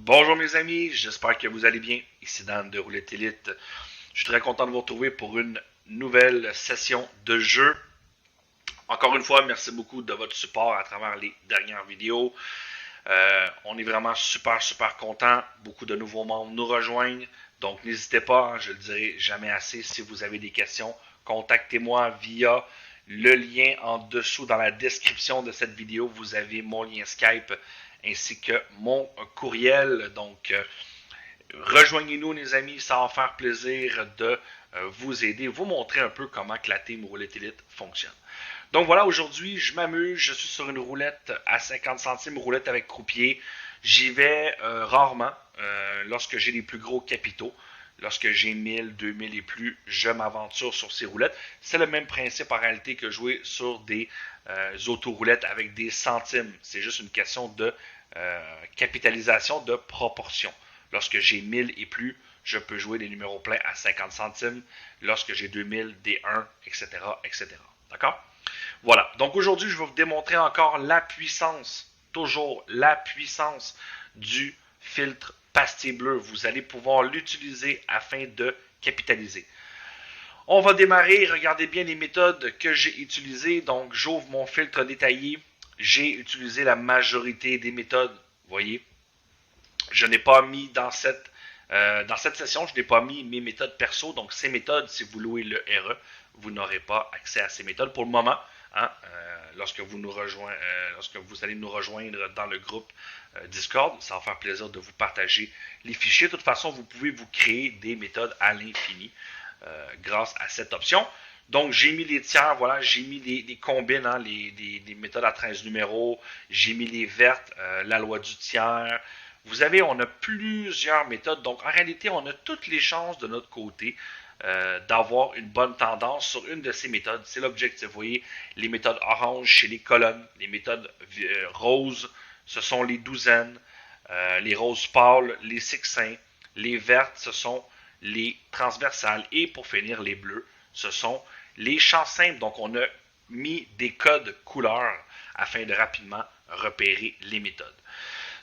Bonjour mes amis, j'espère que vous allez bien. Ici Dan de Roulette Elite. Je suis très content de vous retrouver pour une nouvelle session de jeu. Encore une fois, merci beaucoup de votre support à travers les dernières vidéos. On est vraiment super content. Beaucoup de nouveaux membres nous rejoignent. Donc n'hésitez pas, je le dirai jamais assez, si vous avez des questions, contactez-moi via le lien en dessous dans la description de cette vidéo. Vous avez mon lien Skype ainsi que mon courriel. Donc rejoignez-nous les amis, ça va faire plaisir de vous aider, vous montrer un peu comment que la team Roulette Elite fonctionne. Donc voilà, aujourd'hui, je m'amuse, je suis sur une roulette à 50 centimes, roulette avec croupier. J'y vais rarement lorsque j'ai les plus gros capitaux. Lorsque j'ai 1000, 2000 et plus, je m'aventure sur ces roulettes. C'est le même principe en réalité que jouer sur des autoroulettes avec des centimes. C'est juste une question de capitalisation de proportion. Lorsque j'ai 1000 et plus, je peux jouer des numéros pleins à 50 centimes. Lorsque j'ai 2000, des 1, etc., etc. D'accord? Voilà. Donc aujourd'hui, je vais vous démontrer encore la puissance, toujours la puissance du filtre pastille bleu. Vous allez pouvoir l'utiliser afin de capitaliser. On va démarrer. Regardez bien les méthodes que j'ai utilisées. Donc, j'ouvre mon filtre détaillé. J'ai utilisé la majorité des méthodes. Vous voyez, je n'ai pas mis dans cette session, je n'ai pas mis mes méthodes perso. Donc, ces méthodes, si vous louez le RE, vous n'aurez pas accès à ces méthodes pour le moment. Hein, lorsque vous allez nous rejoindre dans le groupe Discord, ça va faire plaisir de vous partager les fichiers. De toute façon, vous pouvez vous créer des méthodes à l'infini grâce à cette option. Donc, j'ai mis les tiers, voilà, j'ai mis les combines, hein, les méthodes à 13 numéros, j'ai mis les vertes, la loi du tiers. Vous savez, on a plusieurs méthodes. Donc, en réalité, on a toutes les chances de notre côté d'avoir une bonne tendance sur une de ces méthodes. C'est l'objectif. Vous voyez, les méthodes orange, chez les colonnes. Les méthodes roses, ce sont les douzaines. Les roses pâles, les sextins. Les vertes, ce sont les transversales. Et pour finir, les bleus, ce sont les champs simples. Donc, on a mis des codes couleurs afin de rapidement repérer les méthodes.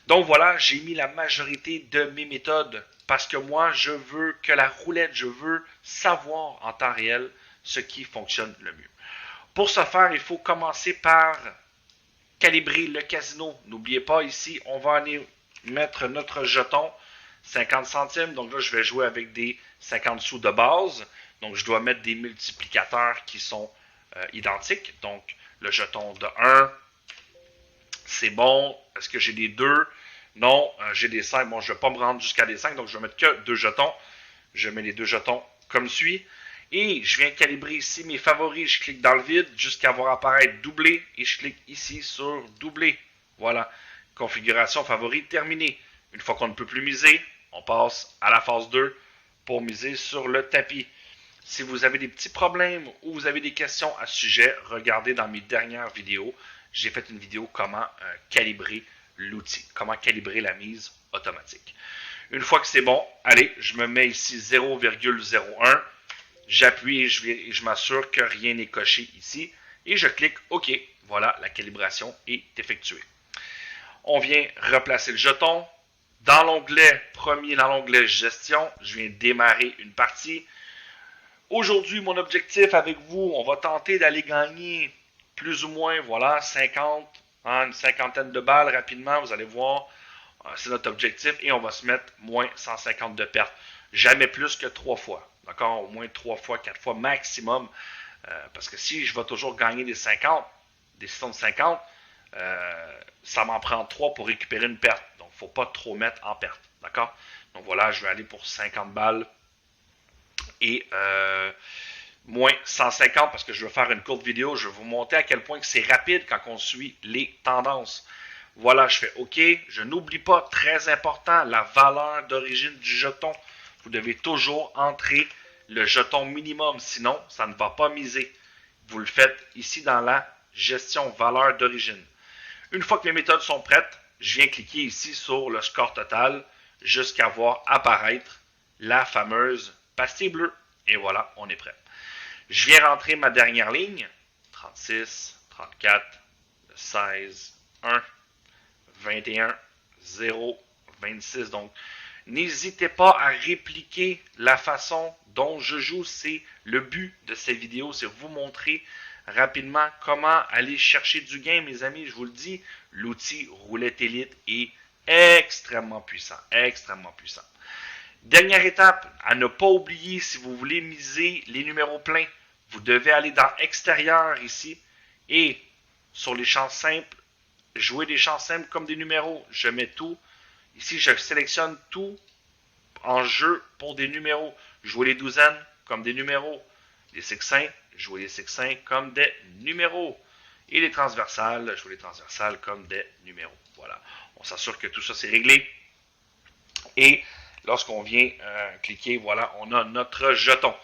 Donc voilà, j'ai mis la majorité de mes méthodes parce que moi, je veux que la roulette, je veux savoir en temps réel ce qui fonctionne le mieux. Pour ce faire, il faut commencer par calibrer le casino. N'oubliez pas ici, on va aller mettre notre jeton 50 centimes. Donc là, je vais jouer avec des 50 sous de base. Donc je dois mettre des multiplicateurs qui sont identiques. Donc le jeton de 1, c'est bon. Est-ce que j'ai des 2? Non, j'ai des 5. Bon, je ne vais pas me rendre jusqu'à des 5, donc je vais mettre que 2 jetons. Je mets les 2 jetons comme suit. Et je viens calibrer ici mes favoris. Je clique dans le vide jusqu'à voir apparaître doublé. Et je clique ici sur doublé. Voilà. Configuration favori terminée. Une fois qu'on ne peut plus miser, on passe à la phase 2 pour miser sur le tapis. Si vous avez des petits problèmes ou vous avez des questions à ce sujet, regardez dans mes dernières vidéos. J'ai fait une vidéo comment calibrer l'outil, comment calibrer la mise automatique. Une fois que c'est bon, allez, je me mets ici 0,01. J'appuie et je m'assure que rien n'est coché ici. Et je clique OK. Voilà, la calibration est effectuée. On vient replacer le jeton. Dans l'onglet premier, dans l'onglet gestion, je viens démarrer une partie. Aujourd'hui, mon objectif avec vous, on va tenter d'aller gagner plus ou moins, voilà, 50, hein, une cinquantaine de balles rapidement, vous allez voir, c'est notre objectif, et on va se mettre moins 150 de perte. Jamais plus que 3 fois, d'accord, au moins 3 fois, 4 fois maximum, parce que si je vais toujours gagner des 50, des 650, ça m'en prend 3 pour récupérer une perte, donc il ne faut pas trop mettre en perte, d'accord. Donc voilà, je vais aller pour 50 balles, et moins 150 parce que je veux faire une courte vidéo. Je vais vous montrer à quel point c'est rapide quand on suit les tendances. Voilà, je fais OK. Je n'oublie pas, très important, la valeur d'origine du jeton. Vous devez toujours entrer le jeton minimum, sinon ça ne va pas miser. Vous le faites ici dans la gestion valeur d'origine. Une fois que mes méthodes sont prêtes, je viens cliquer ici sur le score total jusqu'à voir apparaître la fameuse pastille bleue. Et voilà, on est prêt. Je viens rentrer ma dernière ligne. 36, 34, 16, 1, 21, 0, 26. Donc, n'hésitez pas à répliquer la façon dont je joue. C'est le but de cette vidéo, c'est vous montrer rapidement comment aller chercher du gain, mes amis. Je vous le dis, l'outil Roulette Elite est extrêmement puissant, extrêmement puissant. Dernière étape, à ne pas oublier, si vous voulez miser les numéros pleins, vous devez aller dans extérieur ici et sur les champs simples, jouer des champs simples comme des numéros. Je mets tout. Ici, je sélectionne tout en jeu pour des numéros. Jouer les douzaines comme des numéros. Les sextins, jouer les sextins comme des numéros. Et les transversales, jouer les transversales comme des numéros. Voilà. On s'assure que tout ça c'est réglé. Et lorsqu'on vient cliquer, voilà, on a notre jeton.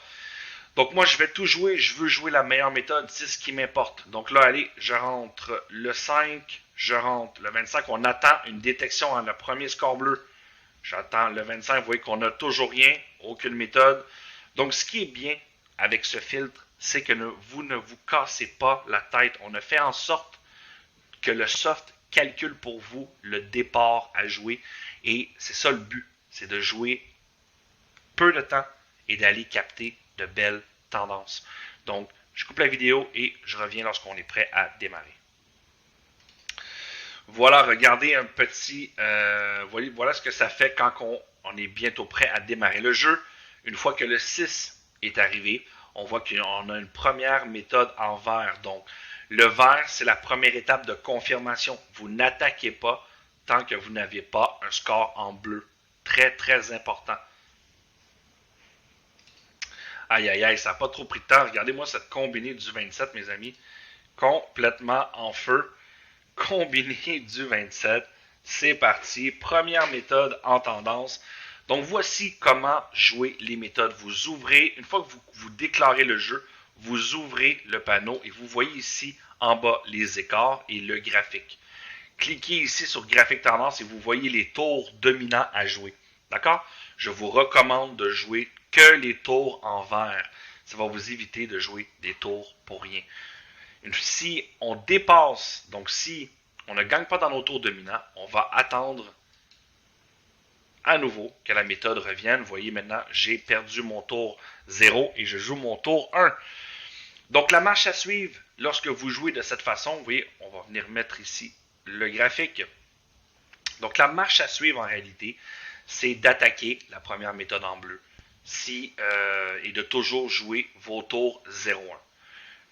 Donc moi, je vais tout jouer. Je veux jouer la meilleure méthode. C'est ce qui m'importe. Donc là, allez, je rentre le 5. Je rentre le 25. On attend une détection à le premier score bleu. J'attends le 25. Vous voyez qu'on n'a toujours rien. Aucune méthode. Donc, ce qui est bien avec ce filtre, c'est que vous ne vous cassez pas la tête. On a fait en sorte que le soft calcule pour vous le départ à jouer. Et c'est ça le but. C'est de jouer peu de temps et d'aller capter de belles tendances. Donc, je coupe la vidéo et je reviens lorsqu'on est prêt à démarrer. Voilà, regardez un petit... voilà ce que ça fait quand on est bientôt prêt à démarrer le jeu. Une fois que le 6 est arrivé, on voit qu'on a une première méthode en vert. Donc, le vert, c'est la première étape de confirmation. Vous n'attaquez pas tant que vous n'avez pas un score en bleu. Très, très important. Aïe, aïe, aïe, ça n'a pas trop pris de temps. Regardez-moi cette combinée du 27, mes amis. Complètement en feu. Combinée du 27. C'est parti. Première méthode en tendance. Donc, voici comment jouer les méthodes. Vous ouvrez, une fois que vous déclarez le jeu, vous ouvrez le panneau et vous voyez ici en bas les écarts et le graphique. Cliquez ici sur graphique tendance et vous voyez les tours dominants à jouer. D'accord? Je vous recommande de jouer que les tours en vert. Ça va vous éviter de jouer des tours pour rien. Si on dépasse, donc si on ne gagne pas dans nos tours dominants, on va attendre à nouveau que la méthode revienne. Vous voyez maintenant, j'ai perdu mon tour 0 et je joue mon tour 1. Donc la marche à suivre, lorsque vous jouez de cette façon, vous voyez, on va venir mettre ici le graphique. Donc la marche à suivre en réalité, c'est d'attaquer la première méthode en bleu et de toujours jouer vos tours 0-1.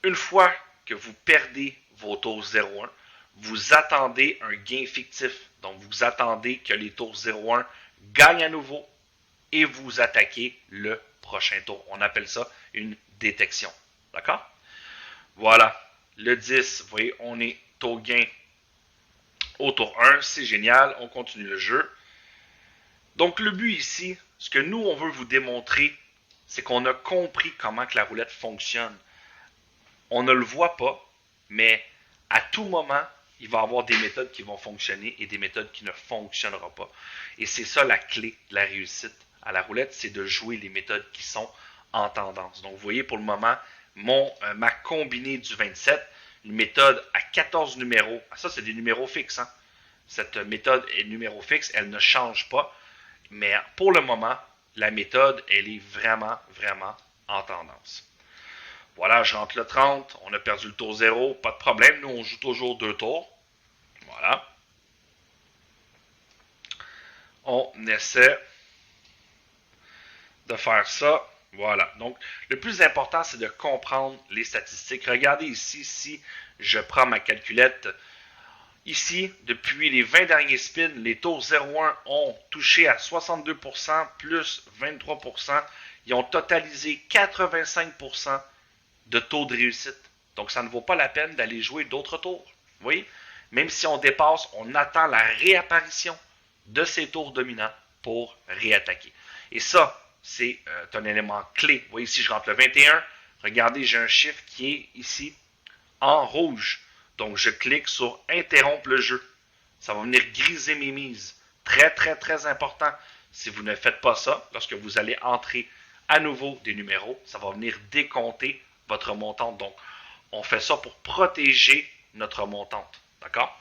Une fois que vous perdez vos tours 0-1, vous attendez un gain fictif. Donc vous attendez que les tours 0-1 gagnent à nouveau et vous attaquez le prochain tour. On appelle ça une détection. D'accord? Voilà. Le 10, vous voyez, on est au gain au tour 1. C'est génial. On continue le jeu. Donc, le but ici, ce que nous, on veut vous démontrer, c'est qu'on a compris comment que la roulette fonctionne. On ne le voit pas, mais à tout moment, il va y avoir des méthodes qui vont fonctionner et des méthodes qui ne fonctionneront pas. Et c'est ça la clé de la réussite à la roulette, c'est de jouer les méthodes qui sont en tendance. Donc, vous voyez pour le moment, ma combinée du 27, une méthode à 14 numéros. Ça, c'est des numéros fixes. Hein? Cette méthode est numéro fixe, elle ne change pas. Mais pour le moment, la méthode, elle est vraiment, vraiment en tendance. Voilà, je rentre le 30, on a perdu le tour 0, pas de problème, nous on joue toujours 2 tours. Voilà. On essaie de faire ça. Voilà, donc le plus important, c'est de comprendre les statistiques. Regardez ici, si je prends ma calculette, ici, depuis les 20 derniers spins, les tours 0-1 ont touché à 62%, plus 23%. Ils ont totalisé 85% de taux de réussite. Donc, ça ne vaut pas la peine d'aller jouer d'autres tours. Vous voyez? Même si on dépasse, on attend la réapparition de ces tours dominants pour réattaquer. Et ça, c'est un élément clé. Vous voyez ici, je rentre le 21. Regardez, j'ai un chiffre qui est ici en rouge. Donc, je clique sur interrompre le jeu. Ça va venir griser mes mises. Très, très, très important. Si vous ne faites pas ça, lorsque vous allez entrer à nouveau des numéros, ça va venir décompter votre montante. Donc, on fait ça pour protéger notre montante. D'accord?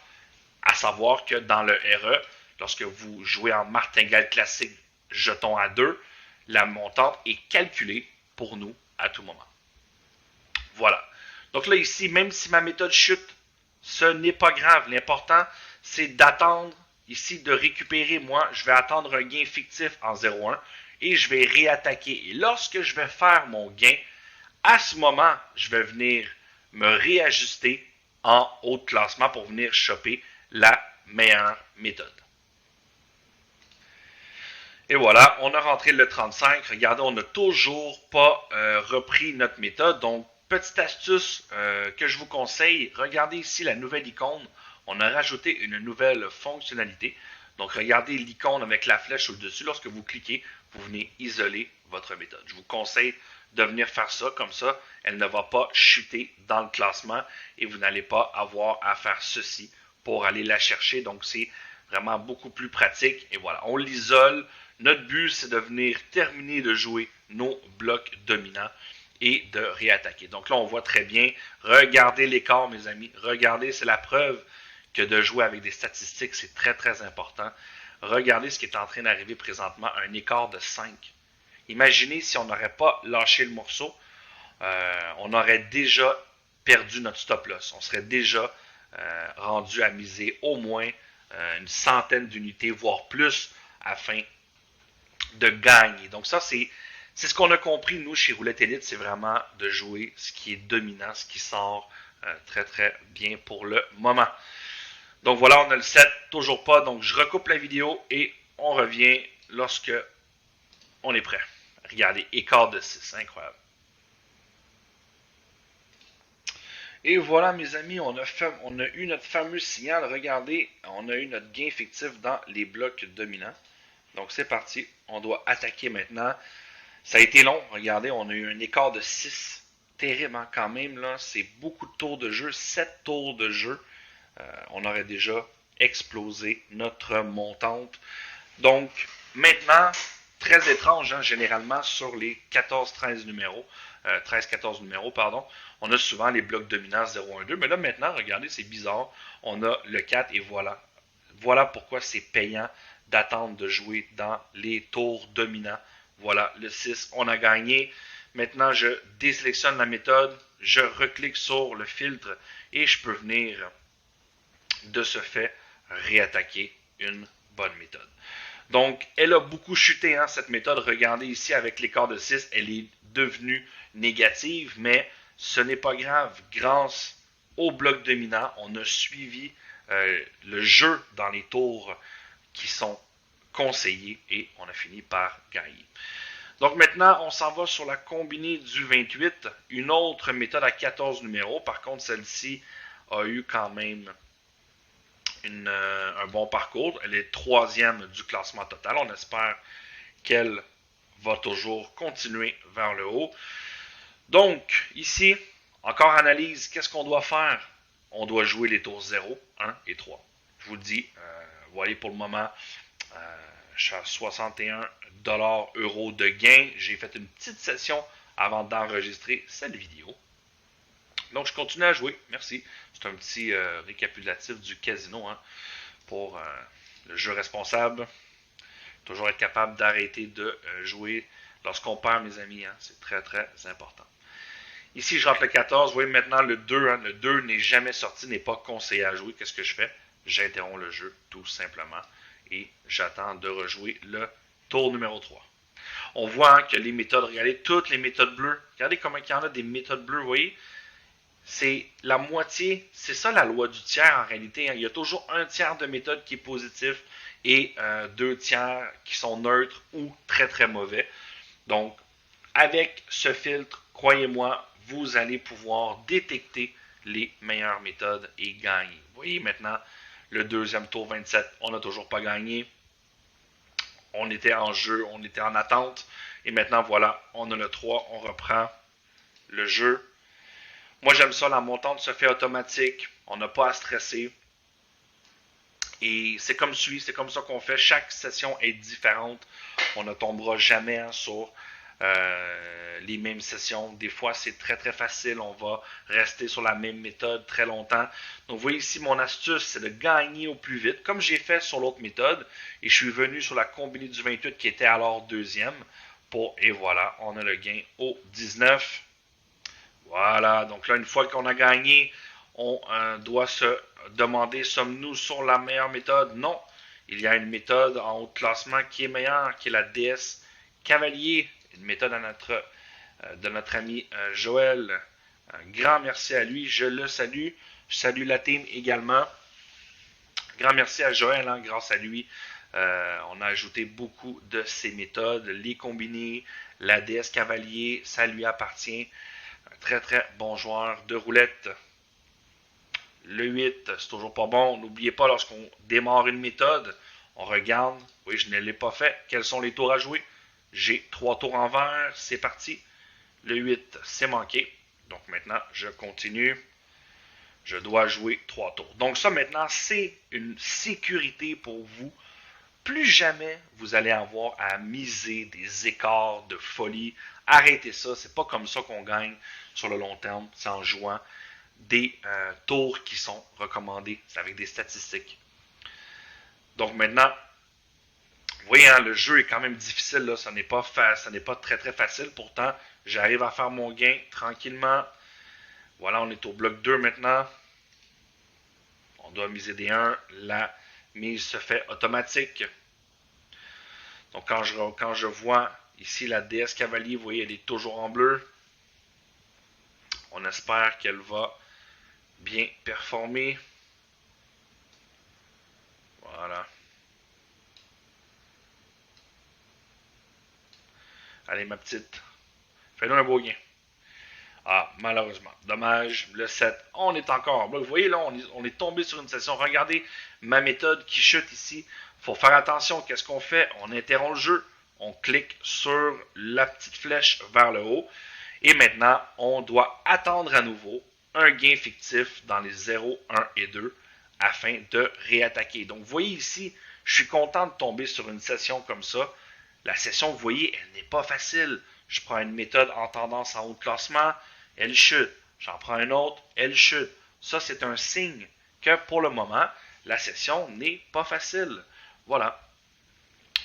À savoir que dans le RE, lorsque vous jouez en martingale classique jeton à 2, la montante est calculée pour nous à tout moment. Voilà. Donc là, ici, même si ma méthode chute, ce n'est pas grave. L'important, c'est d'attendre ici de récupérer. Moi, je vais attendre un gain fictif en 0,1 et je vais réattaquer. Et lorsque je vais faire mon gain, à ce moment, je vais venir me réajuster en haut de classement pour venir choper la meilleure méthode. Et voilà, on a rentré le 35. Regardez, on n'a toujours pas repris notre méthode. Donc, petite astuce que je vous conseille, regardez ici la nouvelle icône. On a rajouté une nouvelle fonctionnalité. Donc, regardez l'icône avec la flèche au-dessus. Lorsque vous cliquez, vous venez isoler votre méthode. Je vous conseille de venir faire ça. Comme ça, elle ne va pas chuter dans le classement et vous n'allez pas avoir à faire ceci pour aller la chercher. Donc, c'est vraiment beaucoup plus pratique. Et voilà, on l'isole. Notre but, c'est de venir terminer de jouer nos blocs dominants et de réattaquer. Donc là, on voit très bien. Regardez l'écart, mes amis. Regardez, c'est la preuve que de jouer avec des statistiques, c'est très, très important. Regardez ce qui est en train d'arriver présentement, un écart de 5. Imaginez si on n'aurait pas lâché le morceau, on aurait déjà perdu notre stop loss. On serait déjà rendu à miser au moins une centaine d'unités, voire plus, afin de gagner. Donc ça, c'est ce qu'on a compris, nous, chez Roulette Elite, c'est vraiment de jouer ce qui est dominant, ce qui sort très, très bien pour le moment. Donc voilà, on a le 7, toujours pas. Donc je recoupe la vidéo et on revient lorsque on est prêt. Regardez, écart de 6, incroyable. Et voilà, mes amis, on a eu notre fameux signal. Regardez, on a eu notre gain fictif dans les blocs dominants. Donc c'est parti, on doit attaquer maintenant. Ça a été long, regardez, on a eu un écart de 6. Terrible hein, quand même, là. C'est beaucoup de tours de jeu, 7 tours de jeu. On aurait déjà explosé notre montante. Donc maintenant, très étrange, hein, généralement sur les 14-13 numéros, 13-14 numéros, pardon, on a souvent les blocs dominants 0-1-2, mais là maintenant, regardez, c'est bizarre, on a le 4 et voilà. Voilà pourquoi c'est payant d'attendre de jouer dans les tours dominants. Voilà, le 6, on a gagné. Maintenant, je désélectionne la méthode, je reclique sur le filtre et je peux venir de ce fait réattaquer une bonne méthode. Donc, elle a beaucoup chuté, hein, cette méthode. Regardez ici, avec l'écart de 6, elle est devenue négative, mais ce n'est pas grave. Grâce au bloc dominant, on a suivi le jeu dans les tours qui sont conseillés et on a fini par gagner. Donc maintenant, on s'en va sur la combinée du 28, une autre méthode à 14 numéros. Par contre, celle-ci a eu quand même un bon parcours. Elle est troisième du classement total. On espère qu'elle va toujours continuer vers le haut. Donc, ici, encore analyse, qu'est-ce qu'on doit faire? On doit jouer les tours 0, 1 et 3. Je vous le dis, vous voyez pour le moment, je suis à 61 € de gain. J'ai fait une petite session avant d'enregistrer cette vidéo. Donc, je continue à jouer. Merci. C'est un petit récapitulatif du casino hein, pour le jeu responsable. Toujours être capable d'arrêter de jouer lorsqu'on perd, mes amis. Hein. C'est très, très important. Ici, je rentre le 14. Vous voyez maintenant le 2. Hein. Le 2 n'est jamais sorti, n'est pas conseillé à jouer. Qu'est-ce que je fais? J'interromps le jeu, tout simplement. Et j'attends de rejouer le tour numéro 3. On voit hein, que les méthodes, regardez toutes les méthodes bleues. Regardez comment il y en a des méthodes bleues, vous voyez? C'est la moitié, c'est ça la loi du tiers en réalité. Hein. Il y a toujours un tiers de méthode qui est positif et 2 tiers qui sont neutres ou très très mauvais. Donc, avec ce filtre, croyez-moi, vous allez pouvoir détecter les meilleures méthodes et gagner. Vous voyez maintenant, le deuxième tour 27, on n'a toujours pas gagné. On était en jeu, on était en attente. Et maintenant, voilà, on a le 3, on reprend le jeu. Moi, j'aime ça, la montante se fait automatique. On n'a pas à stresser. Et c'est comme suit, c'est comme ça qu'on fait. Chaque session est différente. On ne tombera jamais hein, sur les mêmes sessions. Des fois, c'est très très facile. On va rester sur la même méthode très longtemps. Donc, vous voyez ici, mon astuce, c'est de gagner au plus vite, comme j'ai fait sur l'autre méthode. Et je suis venu sur la combinée du 28 qui était alors deuxième. Et voilà, on a le gain au 19. Voilà, donc là, une fois qu'on a gagné, on doit se demander, sommes-nous sur la meilleure méthode? Non. Il y a une méthode en haut de classement qui est meilleure, qui est la DS Cavalier, une méthode de notre ami Joël. Un grand merci à lui, je le salue. Je salue la team également. Grand merci à Joël, hein, grâce à lui, on a ajouté beaucoup de ces méthodes, les combinés, la DS Cavalier, ça lui appartient. Un très très bon joueur de roulette. Le 8, c'est toujours pas bon. N'oubliez pas, lorsqu'on démarre une méthode, on regarde. Oui, je ne l'ai pas fait. Quels sont les tours à jouer? J'ai 3 tours en vert. C'est parti. Le 8, c'est manqué. Donc maintenant, je continue. Je dois jouer 3 tours. Donc ça, maintenant, c'est une sécurité pour vous. Plus jamais vous allez avoir à miser des écarts de folie. Arrêtez ça. C'est pas comme ça qu'on gagne sur le long terme. C'est en jouant des tours qui sont recommandés. C'est avec des statistiques. Donc maintenant, vous voyez, hein, le jeu est quand même difficile. Là. Ça n'est pas très très facile. Pourtant, j'arrive à faire mon gain tranquillement. Voilà, on est au bloc 2 maintenant. On doit miser des 1. La mise se fait automatique. Donc quand je vois ici la DS Cavalier, vous voyez, elle est toujours en bleu. On espère qu'elle va bien performer. Voilà. Allez, ma petite. Fais-nous un beau gain. Ah, malheureusement. Dommage. Le 7, on est encore en bloc. Vous voyez, là, on est tombé sur une session. Regardez ma méthode qui chute ici. Il faut faire attention. Qu'est-ce qu'on fait? On interrompt le jeu. On clique sur la petite flèche vers le haut. Et maintenant, on doit attendre à nouveau un gain fictif dans les 0, 1 et 2 afin de réattaquer. Donc, vous voyez ici, je suis content de tomber sur une session comme ça. La session, vous voyez, elle n'est pas facile. Je prends une méthode en tendance en haut de classement, elle chute. J'en prends une autre, elle chute. Ça, c'est un signe que pour le moment, la session n'est pas facile. Voilà.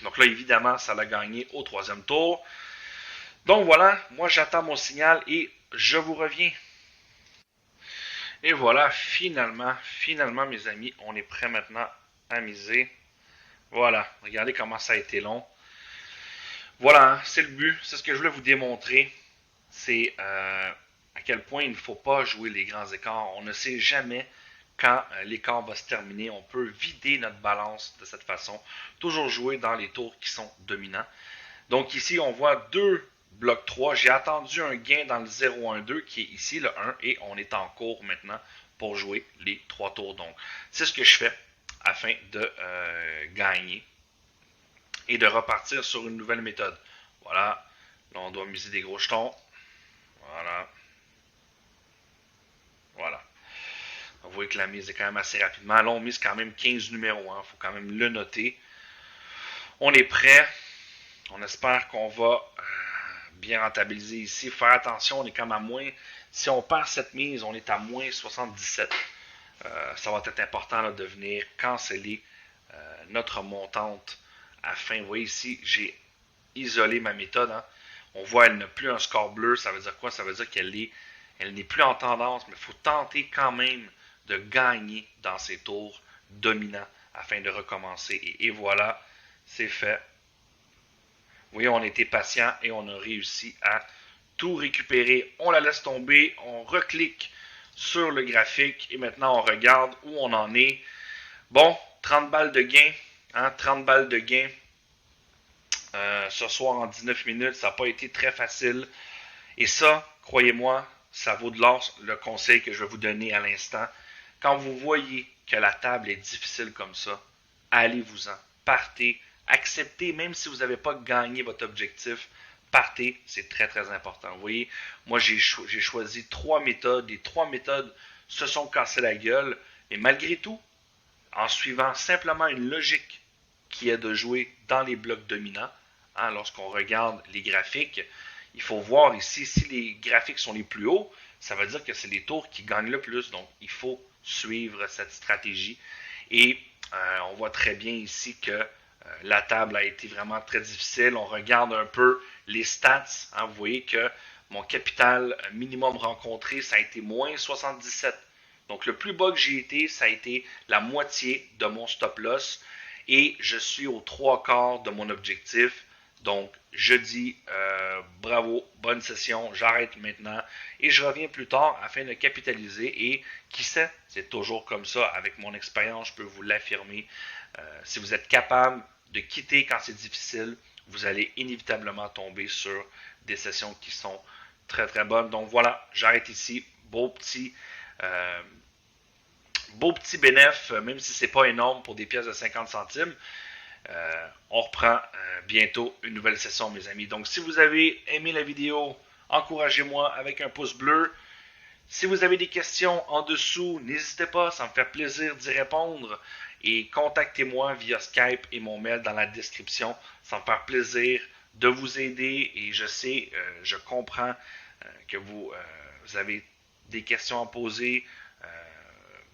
Donc là, évidemment, ça l'a gagné au 3e tour. Donc voilà, moi j'attends mon signal et je vous reviens. Et voilà, finalement, mes amis, on est prêt maintenant à miser. Voilà, regardez comment ça a été long. Voilà, hein, c'est le but, c'est ce que je voulais vous démontrer. C'est à quel point il ne faut pas jouer les grands écarts. On ne sait jamais quand l'écart va se terminer. On peut vider notre balance de cette façon. Toujours jouer dans les tours qui sont dominants. Donc ici, on voit 2 blocs 3. J'ai attendu un gain dans le 0-1-2 qui est ici le 1 et on est en cours maintenant pour jouer les 3 tours. Donc c'est ce que je fais afin de gagner et de repartir sur une nouvelle méthode. Voilà. Là, on doit miser des gros jetons. Voilà. Voilà. Vous voyez que la mise est quand même assez rapidement. Là, on mise quand même 15 numéros. Il faut quand même le noter. On est prêt. On espère qu'on va bien rentabiliser ici. Faire attention, on est quand même à moins. Si on perd cette mise, on est à moins 77. Ça va être important là, de venir canceller notre montante afin, vous voyez ici, j'ai isolé ma méthode. Hein. On voit elle n'a plus un score bleu. Ça veut dire quoi? Ça veut dire qu'elle n'est plus en tendance, mais il faut tenter quand même de gagner dans ces tours dominants afin de recommencer. Et voilà, c'est fait. Vous voyez, on a été patient et on a réussi à tout récupérer. On la laisse tomber, on reclique sur le graphique et maintenant on regarde où on en est. Bon, 30 balles de gain. Hein, 30 balles de gain ce soir en 19 minutes. Ça n'a pas été très facile. Et ça, croyez-moi, ça vaut de l'or le conseil que je vais vous donner à l'instant. Quand vous voyez que la table est difficile comme ça, allez-vous-en. Partez. Acceptez, même si vous n'avez pas gagné votre objectif, partez, c'est très très important. Vous voyez, moi j'ai choisi 3 méthodes, les 3 méthodes se sont cassées la gueule, mais malgré tout, en suivant simplement une logique qui est de jouer dans les blocs dominants, hein, lorsqu'on regarde les graphiques, il faut voir ici, si les graphiques sont les plus hauts, ça veut dire que c'est les tours qui gagnent le plus. Donc, il faut suivre cette stratégie. Et on voit très bien ici que la table a été vraiment très difficile. On regarde un peu les stats. Hein, vous voyez que mon capital minimum rencontré, ça a été moins 77. Donc, le plus bas que j'ai été, ça a été la moitié de mon stop loss. Et je suis aux 3/4 de mon objectif. Donc, je dis bravo, bonne session, j'arrête maintenant et je reviens plus tard afin de capitaliser. Et qui sait, c'est toujours comme ça. Avec mon expérience, je peux vous l'affirmer. Si vous êtes capable de quitter quand c'est difficile, vous allez inévitablement tomber sur des sessions qui sont très très bonnes. Donc voilà, j'arrête ici. Euh, beau petit bénéfice, même si c'est pas énorme pour des pièces de 50 centimes. On reprend bientôt une nouvelle session, mes amis. Donc, si vous avez aimé la vidéo, encouragez-moi avec un pouce bleu. Si vous avez des questions en dessous, n'hésitez pas, ça me fait plaisir d'y répondre. Et contactez-moi via Skype et mon mail dans la description. Ça me fait plaisir de vous aider et je sais, je comprends que vous avez des questions à poser.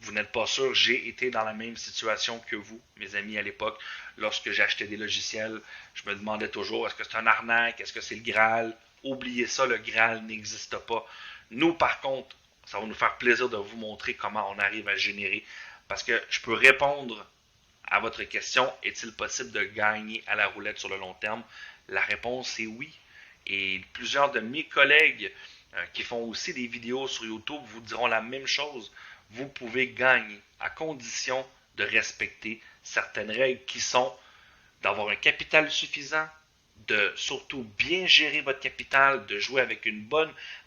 Vous n'êtes pas sûr, j'ai été dans la même situation que vous, mes amis, à l'époque. Lorsque j'achetais des logiciels, je me demandais toujours, est-ce que c'est un arnaque? Est-ce que c'est le Graal? Oubliez ça, le Graal n'existe pas. Nous, par contre, ça va nous faire plaisir de vous montrer comment on arrive à générer. Parce que je peux répondre à votre question, est-il possible de gagner à la roulette sur le long terme? La réponse est oui. Et plusieurs de mes collègues qui font aussi des vidéos sur YouTube vous diront la même chose. Vous pouvez gagner à condition de respecter certaines règles qui sont d'avoir un capital suffisant, de surtout bien gérer votre capital, de jouer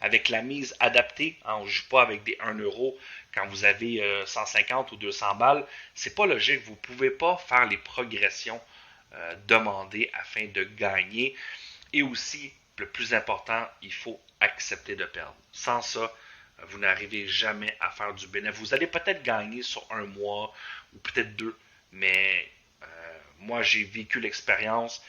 avec la mise adaptée. Hein, on ne joue pas avec des 1 euro quand vous avez 150 ou 200 balles. C'est pas logique. Vous ne pouvez pas faire les progressions demandées afin de gagner. Et aussi, le plus important, il faut accepter de perdre. Sans ça, vous n'arrivez jamais à faire du bénéfice. Vous allez peut-être gagner sur un mois ou peut-être deux, mais moi, j'ai vécu l'expérience.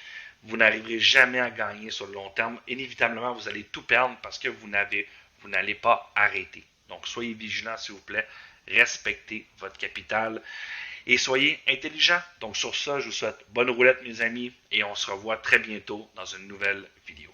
Vous n'arriverez jamais à gagner sur le long terme. Inévitablement, vous allez tout perdre parce que vous n'allez pas arrêter. Donc, soyez vigilants, s'il vous plaît. Respectez votre capital et soyez intelligents. Donc, sur ça, je vous souhaite bonne roulette, mes amis, et on se revoit très bientôt dans une nouvelle vidéo.